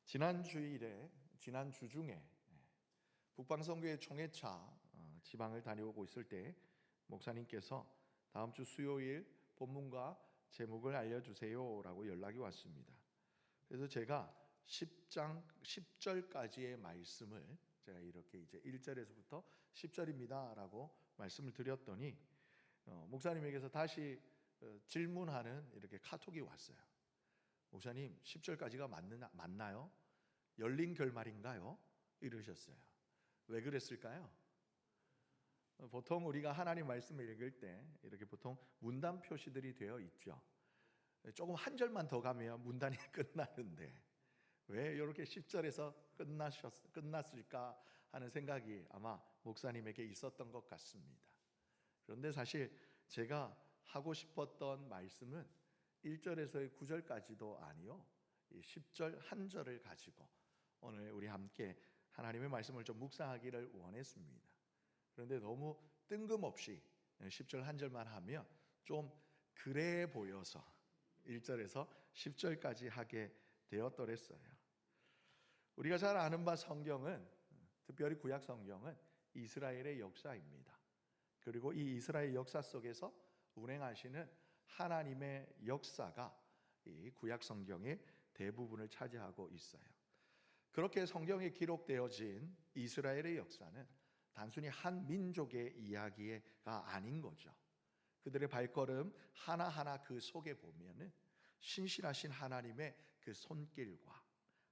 지난 주 중에 북방선교회 총회차 지방을 다녀오고 있을 때 목사님께서 다음 주 수요일 본문과 제목을 알려주세요라고 연락이 왔습니다. 그래서 제가 10장 10절까지의 말씀을 제가 이렇게 이제 1절에서부터 10절입니다라고 말씀을 드렸더니 목사님에게서 다시 질문하는 이렇게 카톡이 왔어요. 목사님, 10절까지가 맞나요? 열린 결말인가요? 이러셨어요. 왜 그랬을까요? 보통 우리가 하나님 말씀을 읽을 때 이렇게 보통 문단 표시들이 되어 있죠. 조금 한 절만 더 가면 문단이 끝나는데 왜 이렇게 10절에서 끝났을까 하는 생각이 아마 목사님에게 있었던 것 같습니다. 그런데 사실 제가 하고 싶었던 말씀은 1절에서 9절까지도 아니요, 10절 한 절을 가지고 오늘 우리 함께 하나님의 말씀을 좀 묵상하기를 원했습니다. 그런데 너무 뜬금없이 10절 한 절만 하면 좀 그래 보여서 1절에서 10절까지 하게 되었더랬어요. 우리가 잘 아는 바 성경은, 특별히 구약 성경은 이스라엘의 역사입니다. 그리고 이 이스라엘 역사 속에서 운행하시는 하나님의 역사가 이 구약 성경의 대부분을 차지하고 있어요. 그렇게 성경에 기록되어진 이스라엘의 역사는 단순히 한 민족의 이야기가 아닌 거죠. 그들의 발걸음 하나하나 그 속에 보면은 신실하신 하나님의 그 손길과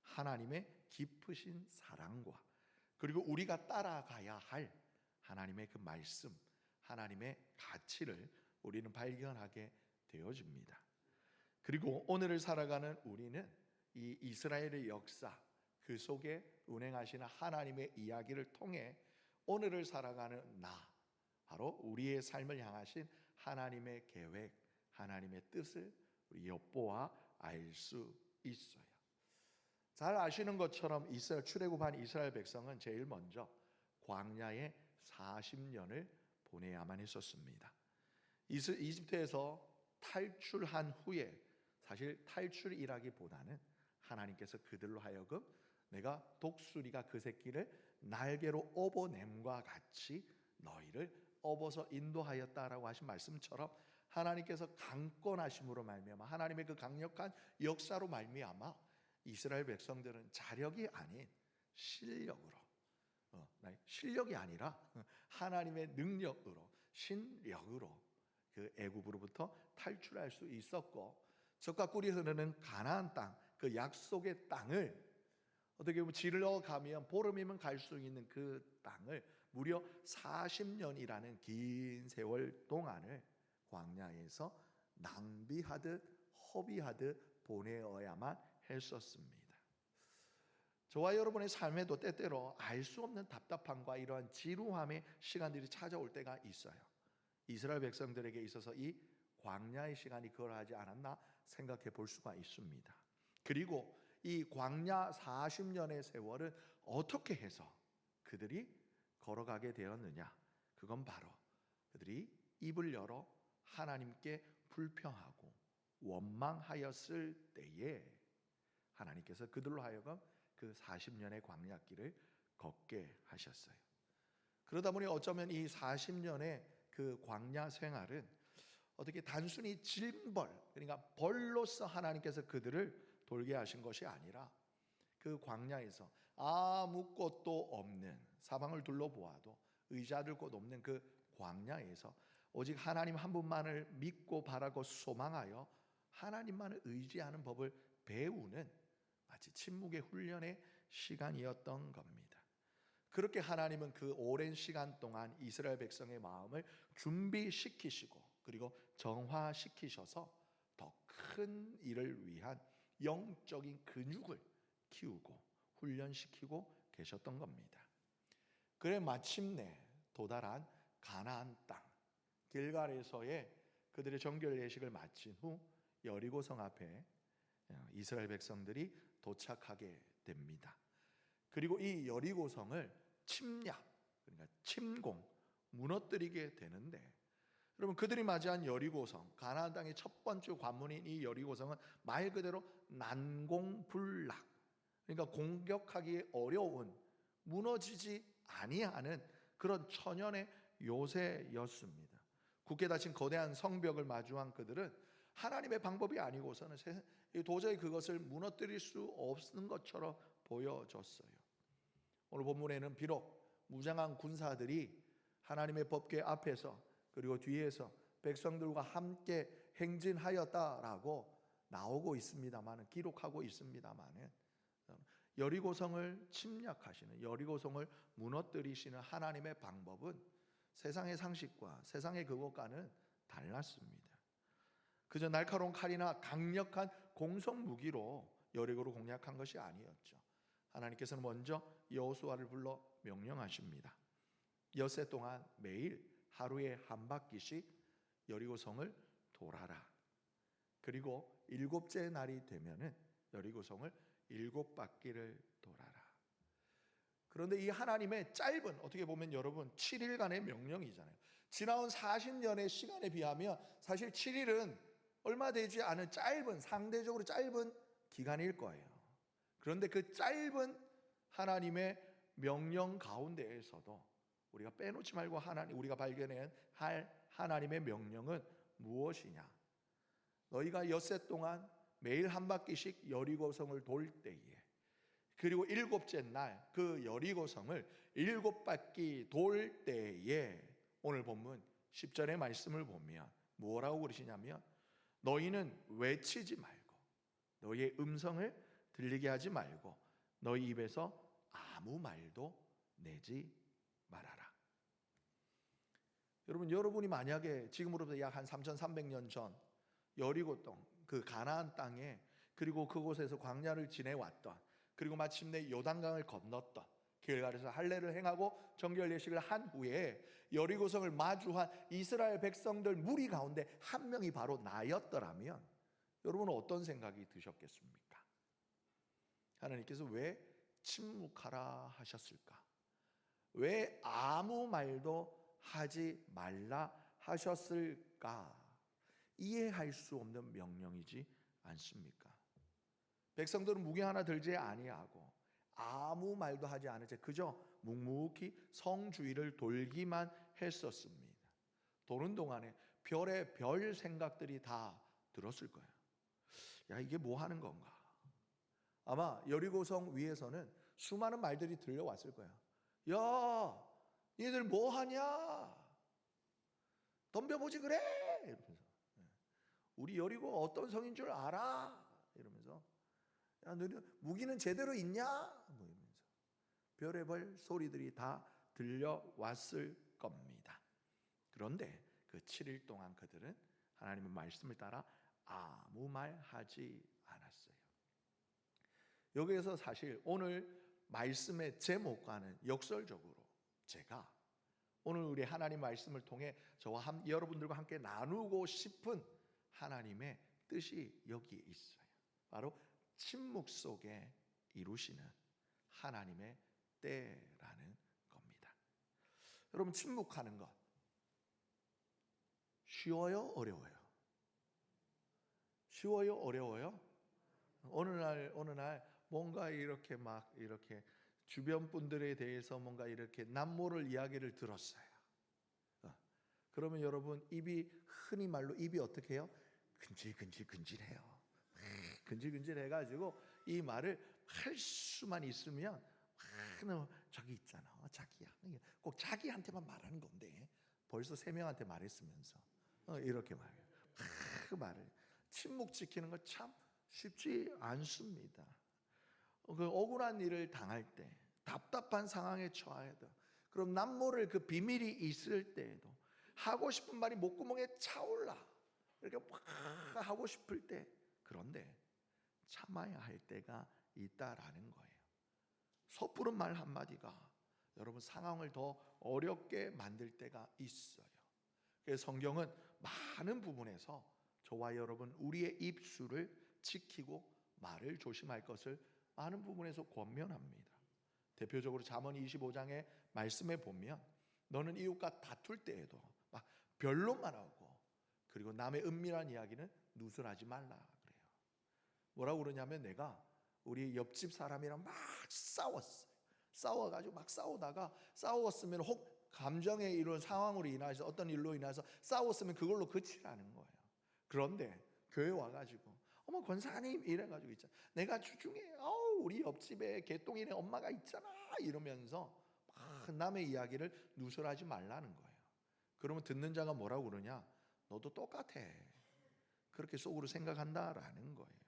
하나님의 깊으신 사랑과 그리고 우리가 따라가야 할 하나님의 그 말씀, 하나님의 가치를 우리는 발견하게 되어집니다. 그리고 오늘을 살아가는 우리는 이 이스라엘의 역사, 그 속에 운행하시는 하나님의 이야기를 통해 오늘을 살아가는 바로 우리의 삶을 향하신 하나님의 계획, 하나님의 뜻을 우리 엿보아 알 수 있어요. 잘 아시는 것처럼 출애굽한 이스라엘 백성은 제일 먼저 광야에 40년을 보내야만 했었습니다. 이집트에서 탈출한 후에, 사실 탈출이라기보다는 하나님께서 그들로 하여금 내가 독수리가 그 새끼를 날개로 업어냄과 같이 너희를 업어서 인도하였다라고 하신 말씀처럼 하나님께서 강권하심으로 말미암아 하나님의 그 강력한 역사로 말미암아 이스라엘 백성들은 자력이 아닌 실력으로, 실력이 아니라 하나님의 능력으로, 신력으로 그 애굽으로부터 탈출할 수 있었고, 젖과 꿀이 흐르는 가나안 땅, 그 약속의 땅을 어떻게 보면 질러 가면 보름이면 갈 수 있는 그 땅을 무려 40년이라는 긴 세월 동안을 광야에서 낭비하듯 허비하듯 보내어야만 했었습니다. 저와 여러분의 삶에도 때때로 알 수 없는 답답함과 이러한 지루함의 시간들이 찾아올 때가 있어요. 이스라엘 백성들에게 있어서 이 광야의 시간이 그러하지 않았나 생각해 볼 수가 있습니다. 그리고 이 광야 40년의 세월은 어떻게 해서 그들이 걸어가게 되었느냐? 그건 바로 그들이 입을 열어 하나님께 불평하고 원망하였을 때에 하나님께서 그들로 하여금 그 40년의 광야길을 걷게 하셨어요. 그러다 보니 어쩌면 이 40년의 그 광야 생활은 어떻게 단순히 징벌, 그러니까 벌로서 하나님께서 그들을 돌게 하신 것이 아니라 그 광야에서 아무것도 없는, 사방을 둘러보아도 의지할 곳 없는 그 광야에서 오직 하나님 한 분만을 믿고 바라고 소망하여 하나님만을 의지하는 법을 배우는 마치 침묵의 훈련의 시간이었던 겁니다. 그렇게 하나님은 그 오랜 시간 동안 이스라엘 백성의 마음을 준비시키시고 그리고 정화시키셔서 더 큰 일을 위한 영적인 근육을 키우고 훈련시키고 계셨던 겁니다. 그래 마침내 도달한 가나안 땅 길갈에서의 그들의 정결 예식을 마친 후 여리고성 앞에 이스라엘 백성들이 도착하게 됩니다. 그리고 이 여리고성을 침략, 그러니까 침공, 무너뜨리게 되는데, 여러분 그들이 맞이한 여리고성, 가나안 땅의 첫 번째 관문인 이 여리고성은 말 그대로 난공불락, 그러니까 공격하기 어려운, 무너지지 아니하는 그런 천연의 요새였습니다. 굳게 닫힌 거대한 성벽을 마주한 그들은 하나님의 방법이 아니고서는 도저히 그것을 무너뜨릴 수 없는 것처럼 보여졌어요. 오늘 본문에는 비록 무장한 군사들이 하나님의 법궤 앞에서 그리고 뒤에서 백성들과 함께 행진하였다라고 나오고 있습니다만, 기록하고 있습니다만, 여리고성을 침략하시는, 여리고성을 무너뜨리시는 하나님의 방법은 세상의 상식과 세상의 그것과는 달랐습니다. 그저 날카로운 칼이나 강력한 공성 무기로 여리고를 공략한 것이 아니었죠. 하나님께서는 먼저 여호수아를 불러 명령하십니다. 엿새 동안 매일 하루에 한 바퀴씩 여리고성을 돌아라. 그리고 일곱째 날이 되면은 여리고성을 7바퀴를 돌아라. 그런데 이 하나님의 짧은, 어떻게 보면 여러분 7일간의 명령이잖아요. 지나온 40년의 시간에 비하면 사실 7일은 얼마 되지 않은 짧은, 상대적으로 짧은 기간일 거예요. 그런데 그 짧은 하나님의 명령 가운데에서도 우리가 빼놓지 말고 우리가 발견해야 할 하나님의 명령은 무엇이냐? 너희가 엿새 동안 매일 한 바퀴씩 여리고성을 돌 때에, 그리고 7째 날 그 여리고성을 7바퀴 돌 때에, 오늘 본문 10절의 말씀을 보면 뭐라고 그러시냐면, 너희는 외치지 말고 너희의 음성을 들리게 하지 말고 너희 입에서 아무 말도 내지 말아라. 여러분이 만약에 지금으로부터 약 한 3,300년 전 여리고 땅, 그 가나안 땅에, 그리고 그곳에서 광야를 지내왔던, 그리고 마침내 요단강을 건넜던, 길갈에서 할례를 행하고 정결 예식을 한 후에 여리고성을 마주한 이스라엘 백성들 무리 가운데 한 명이 바로 나였더라면 여러분은 어떤 생각이 드셨겠습니까? 하나님께서 왜 침묵하라 하셨을까? 왜 아무 말도 하지 말라 하셨을까? 이해할 수 없는 명령이지 않습니까? 백성들은 무게 하나 들지 아니하고 아무 말도 하지 않은 채 그저 묵묵히 성 주위를 돌기만 했었습니다. 도는 동안에 별의 별 생각들이 다 들었을 거예요. 야, 이게 뭐 하는 건가? 아마 여리고성 위에서는 수많은 말들이 들려왔을 거예요. 야, 니들 뭐 하냐? 덤벼보지 그래? 이러면서, 우리 여리고 어떤 성인 줄 알아? 이러면서, 야, 너는 무기는 제대로 있냐? 뭐 이러면서 별의별 소리들이 다 들려왔을 겁니다. 그런데 그 7일 동안 그들은 하나님의 말씀을 따라 아무 말 하지 않았어요. 여기에서 사실 오늘 말씀의 제목과는 역설적으로 제가 오늘 우리 하나님 말씀을 통해 저와 여러분들과 함께 나누고 싶은 하나님의 뜻이 여기에 있어요. 바로 침묵 속에 이루시는 하나님의 때라는 겁니다. 여러분, 침묵하는 것 쉬워요? 어려워요? 쉬워요? 어려워요? 어느 날 뭔가 이렇게 주변 분들에 대해서 뭔가 이렇게 남모를 이야기를 들었어요. 그러면 여러분 흔히 말로 입이 어떻게 해요? 근질근질해요. 근질근질해가지고 이 말을 할 수만 있으면 저기 있잖아, 자기야, 꼭 자기한테만 말하는 건데 벌써 3명한테 말했으면서 이렇게 말해요. 그 말을 침묵 지키는 거 참 쉽지 않습니다. 그 억울한 일을 당할 때, 답답한 상황에 처하여도, 그럼 남모를 그 비밀이 있을 때에도 하고 싶은 말이 목구멍에 차올라 이렇게 막 하고 싶을 때, 그런데 참아야 할 때가 있다라는 거예요. 섣부른 말 한마디가 여러분 상황을 더 어렵게 만들 때가 있어요. 그래서 성경은 많은 부분에서 저와 여러분 우리의 입술을 지키고 말을 조심할 것을 많은 부분에서 권면합니다. 대표적으로 잠언 25장의 말씀에 보면 너는 이웃과 다툴 때에도 막 변론만 하고, 그리고 남의 은밀한 이야기는 누설하지 말라 그래요. 뭐라고 그러냐면, 내가 우리 옆집 사람이랑 막 싸웠어요. 싸워가지고 막 싸웠으면 혹 감정의 이런 상황으로 인해서 어떤 일로 인해서 싸웠으면 그걸로 그치라는 거예요. 그런데 교회 와가지고 어머 권사님 이래가지고 있잖아. 내가 주중에 우리 옆집에 개똥이네 엄마가 있잖아 이러면서 막 남의 이야기를 누설하지 말라는 거예요. 그러면 듣는 자가 뭐라고 그러냐? 너도 똑같아. 그렇게 속으로 생각한다라는 거예요.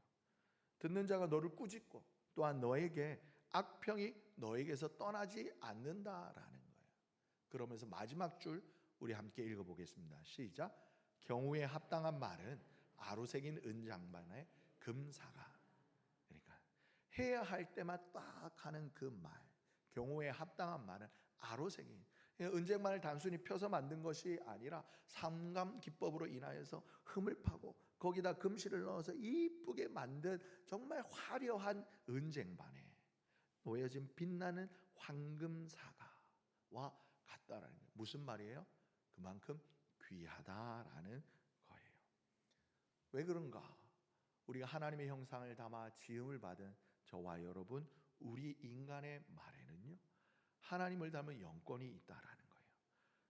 듣는 자가 너를 꾸짖고 또한 너에게 악평이 너에게서 떠나지 않는다라는 거예요. 그러면서 마지막 줄 우리 함께 읽어보겠습니다. 시작. 경우에 합당한 말은 아로새긴 은장반의 금사가. 그러니까 해야 할 때만 딱 하는 그 말, 경우에 합당한 말은 아로새긴 은쟁반을 단순히 펴서 만든 것이 아니라 삼감 기법으로 인하여서 흠을 파고 거기다 금실을 넣어서 이쁘게 만든 정말 화려한 은쟁반에 놓여진 빛나는 황금사과와 같다라는 거예요. 무슨 말이에요? 그만큼 귀하다라는 거예요. 왜 그런가? 우리가 하나님의 형상을 담아 지음을 받은 저와 여러분, 우리 인간의 말에는요 하나님을 닮은 영권이 있다라는 거예요.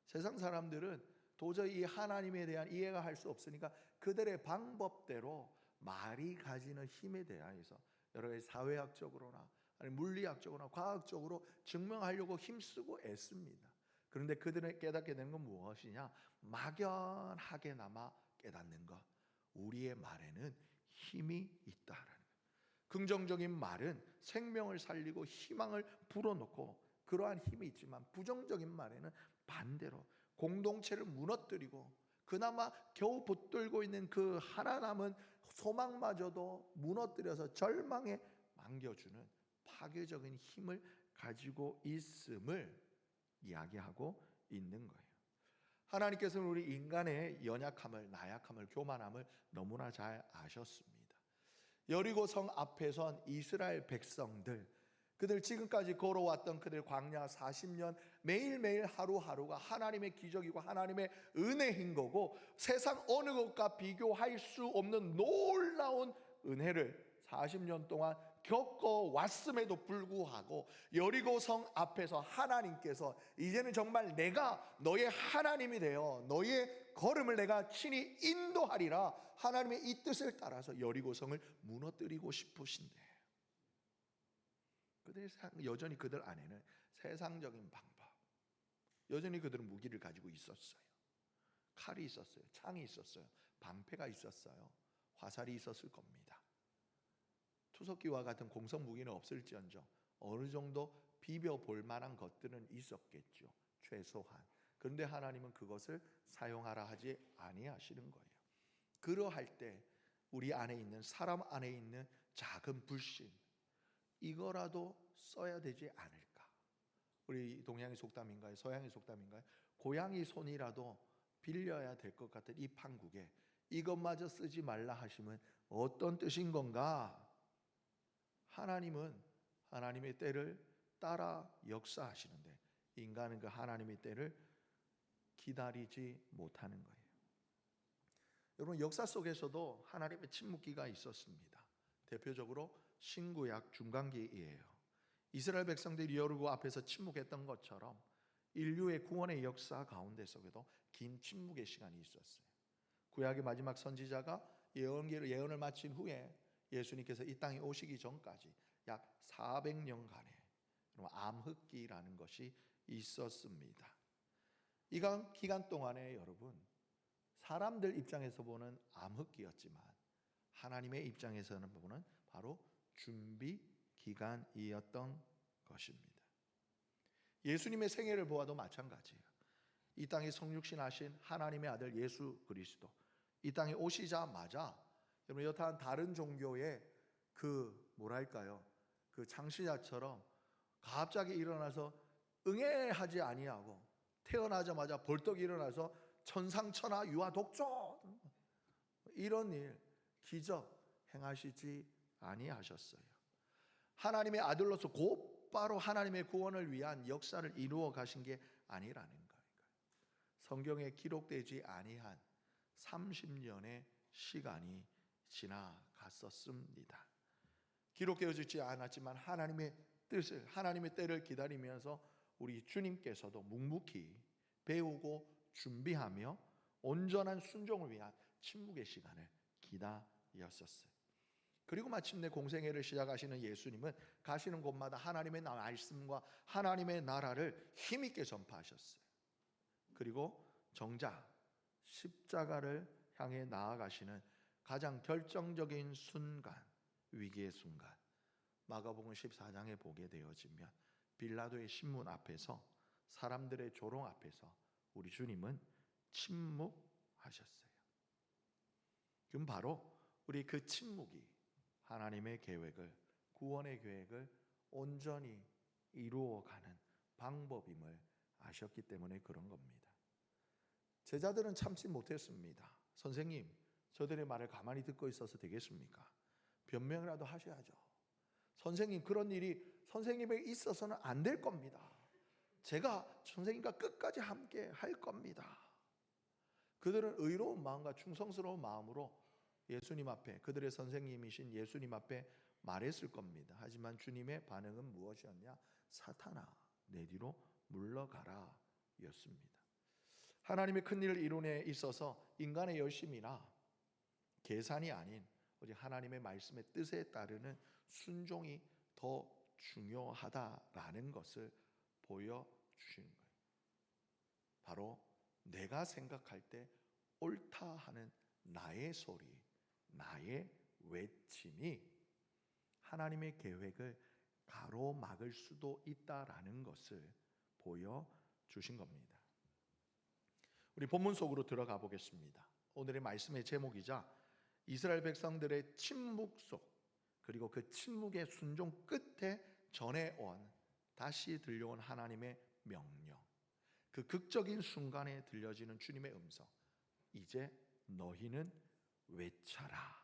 세상 사람들은 도저히 이 하나님에 대한 이해가 할 수 없으니까 그들의 방법대로 말이 가지는 힘에 대하여서 여러 가지 사회학적으로나 아니 물리학적으로나 과학적으로 증명하려고 힘쓰고 애씁니다. 그런데 그들은 깨닫게 되는 건 무엇이냐? 막연하게나마 깨닫는 것. 우리의 말에는 힘이 있다라는 거예요. 긍정적인 말은 생명을 살리고 희망을 불어넣고 그러한 힘이 있지만 부정적인 말에는 반대로 공동체를 무너뜨리고 그나마 겨우 붙들고 있는 그 하나 남은 소망마저도 무너뜨려서 절망에 안겨주는 파괴적인 힘을 가지고 있음을 이야기하고 있는 거예요. 하나님께서는 우리 인간의 연약함을, 나약함을, 교만함을 너무나 잘 아셨습니다. 여리고 성 앞에 선 이스라엘 백성들, 그들 지금까지 걸어왔던 그들 광야 40년 매일매일 하루하루가 하나님의 기적이고 하나님의 은혜인 거고 세상 어느 것과 비교할 수 없는 놀라운 은혜를 40년 동안 겪어왔음에도 불구하고 여리고성 앞에서 하나님께서 이제는 정말 내가 너의 하나님이 되어 너의 걸음을 내가 친히 인도하리라 하나님의 이 뜻을 따라서 여리고성을 무너뜨리고 싶으신데 여전히 그들 안에는 세상적인 방법, 여전히 그들은 무기를 가지고 있었어요. 칼이 있었어요. 창이 있었어요. 방패가 있었어요. 화살이 있었을 겁니다. 투석기와 같은 공성 무기는 없을지언정 어느 정도 비벼볼 만한 것들은 있었겠죠. 최소한. 그런데 하나님은 그것을 사용하라 하지 아니하시는 거예요. 그러할 때 우리 안에 있는 사람 안에 있는 작은 불신 이거라도 써야 되지 않을까? 우리 동양의 속담인가요? 서양의 속담인가요? 고양이 손이라도 빌려야 될 것 같은 이 판국에 이것마저 쓰지 말라 하시면 어떤 뜻인 건가? 하나님은 하나님의 때를 따라 역사하시는데 인간은 그 하나님의 때를 기다리지 못하는 거예요. 여러분 역사 속에서도 하나님의 침묵기가 있었습니다. 대표적으로 신구약 중간기이에요. 이스라엘 백성들이 여리고 앞에서 침묵했던 것처럼 인류의 구원의 역사 가운데 속에도 긴 침묵의 시간이 있었어요. 구약의 마지막 선지자가 예언을 마친 후에 예수님께서 이 땅에 오시기 전까지 약 400년간의 암흑기라는 것이 있었습니다. 이 기간 동안에 여러분 사람들 입장에서 보는 암흑기였지만 하나님의 입장에서는 보는 바로 준비 기간이었던 것입니다. 예수님의 생애를 보아도 마찬가지예요. 이 땅에 성육신 하신 하나님의 아들 예수 그리스도 이 땅에 오시자마자 여러분 여타한 다른 종교의 그 뭐랄까요? 그 창시자처럼 갑자기 일어나서 응애하지 아니하고 태어나자마자 벌떡 일어나서 천상천하 유아 독존 이런 일 기적 행하시지 아니하셨어요. 하나님의 아들로서 곧바로 하나님의 구원을 위한 역사를 이루어 가신 게 아니라는 거예요. 성경에 기록되지 아니한 30년의 시간이 지나갔었습니다. 기록되어지지 않았지만 하나님의 뜻을, 하나님의 때를 기다리면서 우리 주님께서도 묵묵히 배우고 준비하며 온전한 순종을 위한 침묵의 시간을 기다렸었어요. 그리고 마침내 공생애를 시작하시는 예수님은 가시는 곳마다 하나님의 말씀과 하나님의 나라를 힘있게 전파하셨어요. 그리고 정작 십자가를 향해 나아가시는 가장 결정적인 순간, 위기의 순간, 마가복음 14장에 보게 되어지면 빌라도의 신문 앞에서, 사람들의 조롱 앞에서 우리 주님은 침묵하셨어요. 그럼 바로 우리 그 침묵이 하나님의 계획을, 구원의 계획을 온전히 이루어가는 방법임을 아셨기 때문에 그런 겁니다. 제자들은 참지 못했습니다. 선생님, 저들의 말을 가만히 듣고 있어서 되겠습니까? 변명이라도 하셔야죠. 선생님, 그런 일이 선생님에게 있어서는 안 될 겁니다. 제가 선생님과 끝까지 함께 할 겁니다. 그들은 의로운 마음과 충성스러운 마음으로 예수님 앞에, 그들의 선생님이신 예수님 앞에 말했을 겁니다. 하지만 주님의 반응은 무엇이었냐? 사탄아, 내 뒤로 물러가라 였습니다. 하나님의 큰 일을 이룬에 있어서 인간의 열심이나 계산이 아닌 오직 하나님의 말씀의 뜻에 따르는 순종이 더 중요하다라는 것을 보여주시는 거예요. 바로 내가 생각할 때 옳다 하는 나의 소리, 나의 외침이 하나님의 계획을 가로막을 수도 있다라는 것을 보여주신 겁니다. 우리 본문 속으로 들어가 보겠습니다. 오늘의 말씀의 제목이자 이스라엘 백성들의 침묵 속, 그리고 그 침묵의 순종 끝에 전해온, 다시 들려온 하나님의 명령, 그 극적인 순간에 들려지는 주님의 음성, 이제 너희는 외쳐라.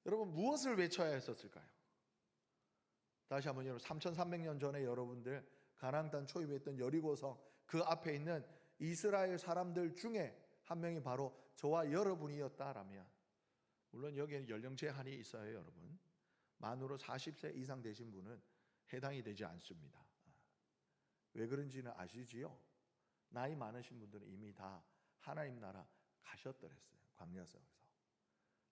여러분, 무엇을 외쳐야 했었을까요? 다시 한번 여러분, 3300년 전에 여러분들 가나안 땅 초입했던 여리고성 그 앞에 있는 이스라엘 사람들 중에 한 명이 바로 저와 여러분이었다라면, 물론 여기에는 연령 제한이 있어요. 여러분, 만으로 40세 이상 되신 분은 해당이 되지 않습니다. 왜 그런지는 아시지요? 나이 많으신 분들은 이미 다 하나님 나라 가셨더랬어요. 광야 세월에서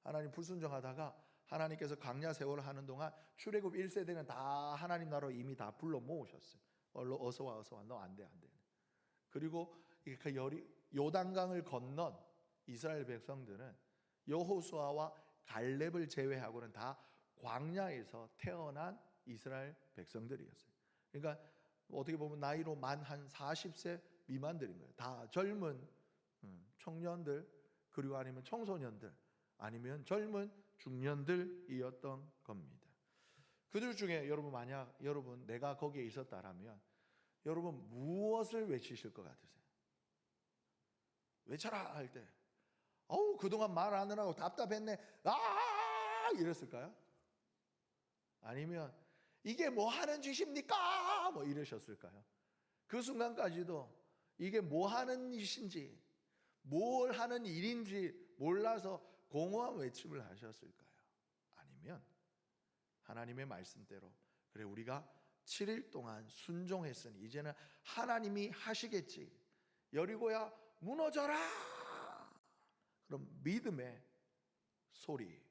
하나님 불순종하다가 하나님께서 광야 세월을 하는 동안 출애굽 1세대는 다 하나님 나라로 이미 다 불러 모으셨어요. 어서 와, 어서 와. 너 안 돼, 안 돼. 그리고 그 요단강을 건넌 이스라엘 백성들은 여호수아와 갈렙을 제외하고는 다 광야에서 태어난 이스라엘 백성들이었어요. 그러니까 어떻게 보면 나이로 만 한 40세 미만들인 거예요. 다 젊은 청년들, 그리고 아니면 청소년들, 아니면 젊은 중년들이었던 겁니다. 그들 중에 여러분, 만약 여러분 내가 거기에 있었다라면 여러분 무엇을 외치실 것 같으세요? 외쳐라 할 때, 어우 그동안 말 안 하고 답답했네, 아 이랬을까요? 아니면 이게 뭐 하는 짓입니까? 뭐 이러셨을까요? 그 순간까지도 이게 뭐 하는 짓인지, 뭘 하는 일인지 몰라서 공허한 외침을 하셨을까요? 아니면 하나님의 말씀대로, 그래 우리가 7일 동안 순종했으니 이제는 하나님이 하시겠지, 여리고야 무너져라, 그럼 믿음의 소리,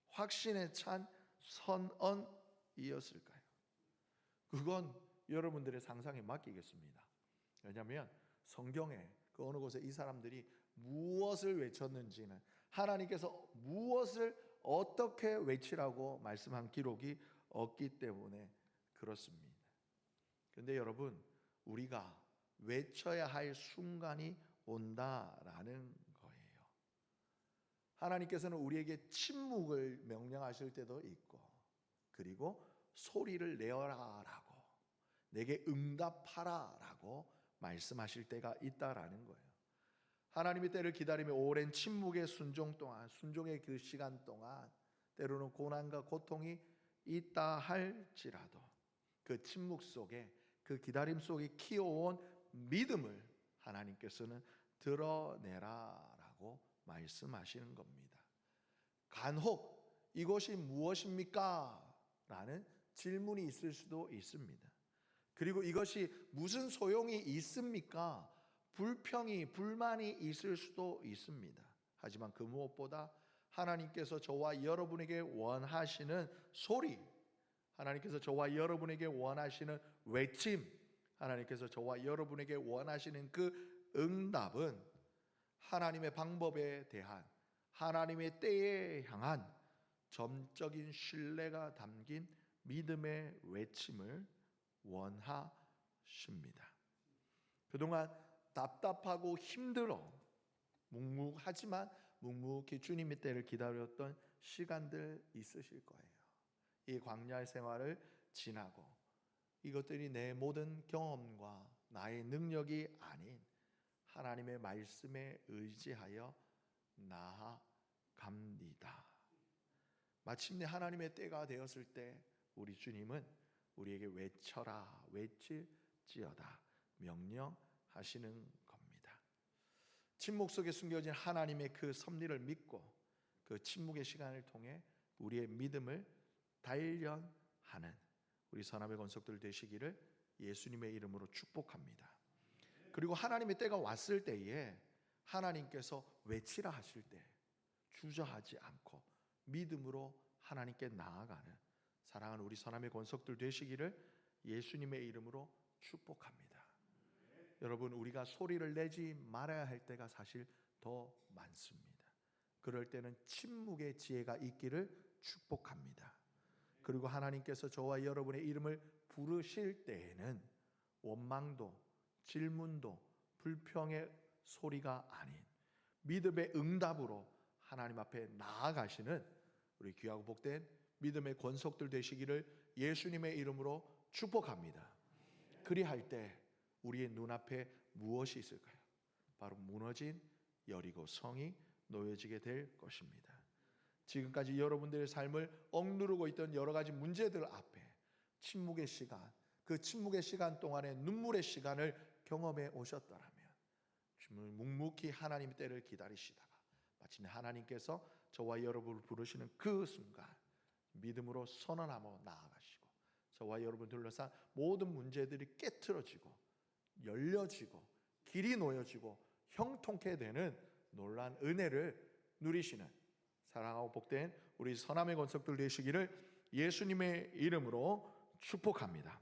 확신에 찬 선언이었을까요? 그건 여러분들의 상상에 맡기겠습니다. 왜냐하면 성경에 그 어느 곳에 이 사람들이 무엇을 외쳤는지는, 하나님께서 무엇을 어떻게 외치라고 말씀한 기록이 없기 때문에 그렇습니다. 그런데 여러분, 우리가 외쳐야 할 순간이 온다라는 거예요. 하나님께서는 우리에게 침묵을 명령하실 때도 있고, 그리고 소리를 내어라라고, 내게 응답하라라고 말씀하실 때가 있다라는 거예요. 하나님의 때를 기다리며 오랜 침묵의 순종 동안, 순종의 그 시간 동안 때로는 고난과 고통이 있다 할지라도 그 침묵 속에, 그 기다림 속에 키워온 믿음을 하나님께서는 드러내라라고 말씀하시는 겁니다. 간혹 이것이 무엇입니까? 라는 질문이 있을 수도 있습니다. 그리고 이것이 무슨 소용이 있습니까? 불평이, 불만이 있을 수도 있습니다. 하지만 그 무엇보다 하나님께서 저와 여러분에게 원하시는 소리, 하나님께서 저와 여러분에게 원하시는 외침, 하나님께서 저와 여러분에게 원하시는 그 응답은 하나님의 방법에 대한, 하나님의 때에 향한 점적인 신뢰가 담긴 믿음의 외침을 원하십니다. 그동안 답답하고 힘들어 묵묵하지만 묵묵히 주님의 때를 기다렸던 시간들 있으실 거예요. 이 광야의 생활을 지나고 이것들이 내 모든 경험과 나의 능력이 아닌 하나님의 말씀에 의지하여 나아갑니다. 마침내 하나님의 때가 되었을 때 우리 주님은 우리에게 외쳐라, 외칠지어다 명령하시는 겁니다. 침묵 속에 숨겨진 하나님의 그 섭리를 믿고 그 침묵의 시간을 통해 우리의 믿음을 단련하는 우리 선함의 권속들 되시기를 예수님의 이름으로 축복합니다. 그리고 하나님의 때가 왔을 때에 하나님께서 외치라 하실 때 주저하지 않고 믿음으로 하나님께 나아가는 사랑하는 우리 선함의 권속들 되시기를 예수님의 이름으로 축복합니다. 여러분, 우리가 소리를 내지 말아야 할 때가 사실 더 많습니다. 그럴 때는 침묵의 지혜가 있기를 축복합니다. 그리고 하나님께서 저와 여러분의 이름을 부르실 때에는 원망도, 질문도, 불평의 소리가 아닌 믿음의 응답으로 하나님 앞에 나아가시는 우리 귀하고 복된 믿음의 권속들 되시기를 예수님의 이름으로 축복합니다. 그리할 때 우리의 눈앞에 무엇이 있을까요? 바로 무너진 여리고 성이 놓여지게 될 것입니다. 지금까지 여러분들의 삶을 억누르고 있던 여러 가지 문제들 앞에 침묵의 시간, 그 침묵의 시간 동안에 눈물의 시간을 경험해 오셨더라면 묵묵히 하나님의 때를 기다리시다가 마침내 하나님께서 저와 여러분을 부르시는 그 순간 믿음으로 선언하며 나아가시고 저와 여러분 둘러싼 모든 문제들이 깨트려지고 열려지고 길이 놓여지고 형통케 되는 놀라운 은혜를 누리시는 사랑하고 복된 우리 선함의 권속들 되시기를 예수님의 이름으로 축복합니다.